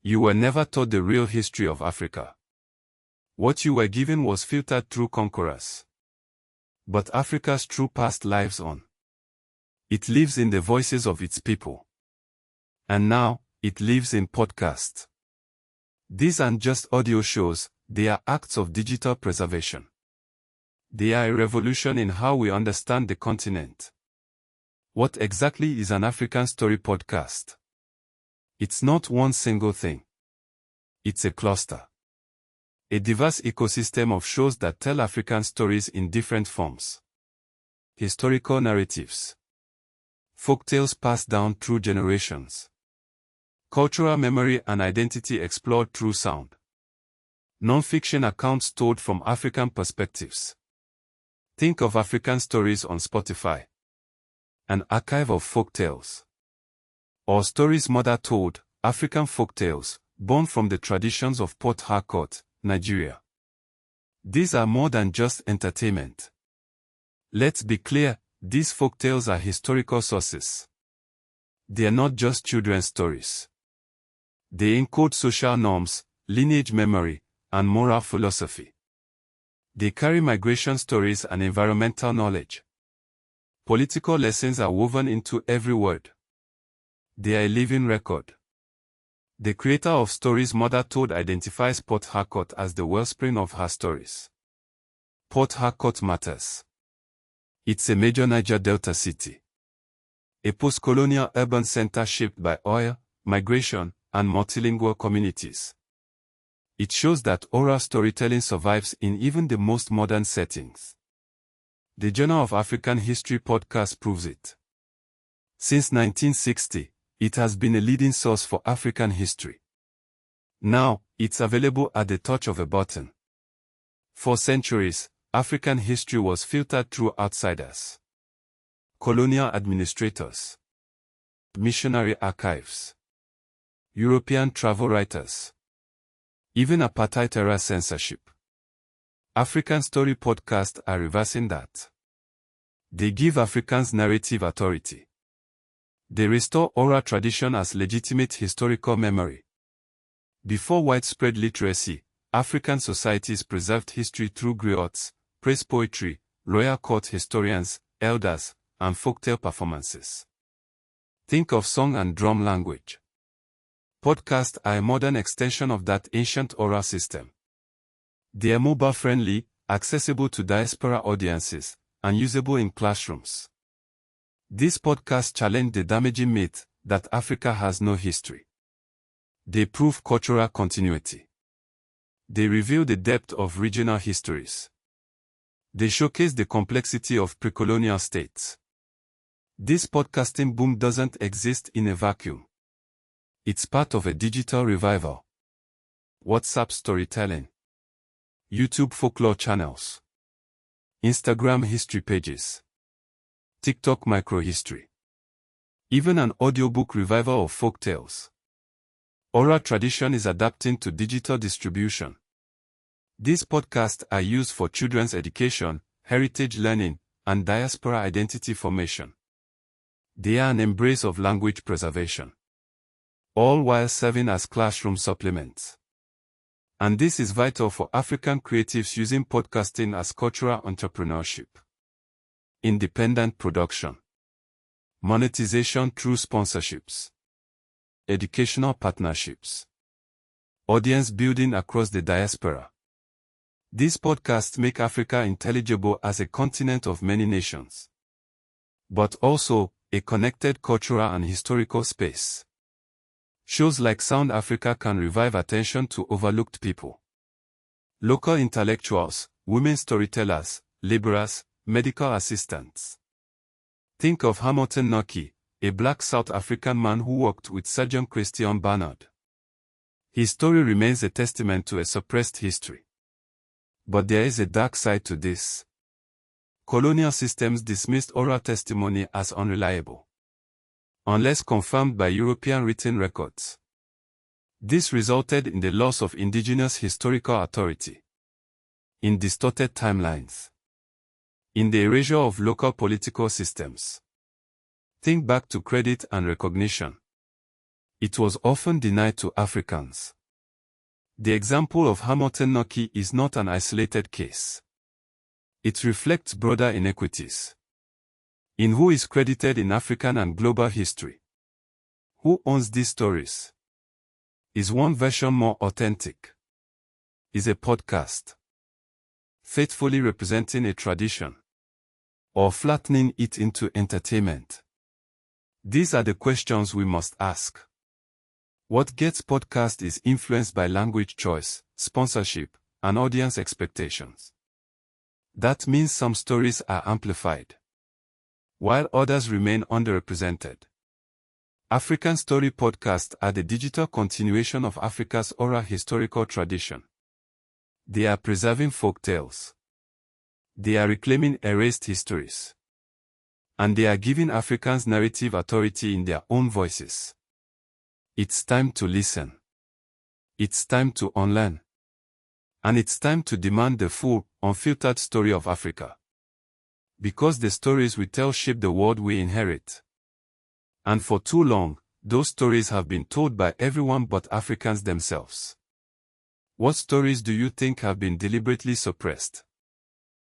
You were never taught the real history of Africa. What you were given was filtered through conquerors. But Africa's true past lives on. It lives in the voices of its people. And now, it lives in podcasts. These aren't just audio shows, they are acts of digital preservation. They are a revolution in how we understand the continent. What exactly is an African Story podcast? It's not one single thing. It's a cluster. A diverse ecosystem of shows that tell African stories in different forms. Historical narratives. Folktales passed down through generations. Cultural memory and identity explored through sound. Non-fiction accounts told from African perspectives. Think of African Stories on Spotify. An archive of folktales. Or Stories Mother Told, African folktales, born from the traditions of Port Harcourt, Nigeria. These are more than just entertainment. Let's be clear, these folktales are historical sources. They are not just children's stories. They encode social norms, lineage memory, and moral philosophy. They carry migration stories and environmental knowledge. Political lessons are woven into every word. They are a living record. The creator of Stories Mother Told identifies Port Harcourt as the wellspring of her stories. Port Harcourt matters. It's a major Niger Delta city. A post-colonial urban center shaped by oil, migration, and multilingual communities. It shows that oral storytelling survives in even the most modern settings. The Journal of African History podcast proves it. Since 1960, it has been a leading source for African history. Now, it's available at the touch of a button. For centuries, African history was filtered through outsiders. Colonial administrators. Missionary archives. European travel writers. Even apartheid-era censorship. African Story podcasts are reversing that. They give Africans narrative authority. They restore oral tradition as legitimate historical memory. Before widespread literacy, African societies preserved history through griots, praise poetry, royal court historians, elders, and folktale performances. Think of song and drum language. Podcasts are a modern extension of that ancient oral system. They are mobile-friendly, accessible to diaspora audiences, and usable in classrooms. These podcasts challenge the damaging myth that Africa has no history. They prove cultural continuity. They reveal the depth of regional histories. They showcase the complexity of pre-colonial states. This podcasting boom doesn't exist in a vacuum. It's part of a digital revival. WhatsApp storytelling. YouTube folklore channels. Instagram history pages. TikTok microhistory. Even an audiobook revival of folktales. Oral tradition is adapting to digital distribution. These podcasts are used for children's education, heritage learning, and diaspora identity formation. They are an embrace of language preservation. All while serving as classroom supplements. And this is vital for African creatives using podcasting as cultural entrepreneurship. Independent production. Monetization through sponsorships. Educational partnerships. Audience building across the diaspora. These podcasts make Africa intelligible as a continent of many nations. But also, a connected cultural and historical space. Shows like Sound Africa can revive attention to overlooked people. Local intellectuals, women storytellers, laborers, medical assistants. Think of Hamilton Noki, a black South African man who worked with Surgeon Christian Barnard. His story remains a testament to a suppressed history. But there is a dark side to this. Colonial systems dismissed oral testimony as unreliable, unless confirmed by European written records. This resulted in the loss of indigenous historical authority, in distorted timelines, in the erasure of local political systems. Think back to credit and recognition. It was often denied to Africans. The example of Hamilton Noki is not an isolated case. It reflects broader inequities in who is credited in African and global history. Who owns these stories? Is one version more authentic? Is a podcast faithfully representing a tradition, or flattening it into entertainment? These are the questions we must ask. What gets podcast is influenced by language choice, sponsorship, and audience expectations. That means some stories are amplified, while others remain underrepresented. African Story podcasts are the digital continuation of Africa's oral historical tradition. They are preserving folk tales. They are reclaiming erased histories. And they are giving Africans narrative authority in their own voices. It's time to listen. It's time to unlearn. And it's time to demand the full, unfiltered story of Africa. Because the stories we tell shape the world we inherit. And for too long, those stories have been told by everyone but Africans themselves. What stories do you think have been deliberately suppressed?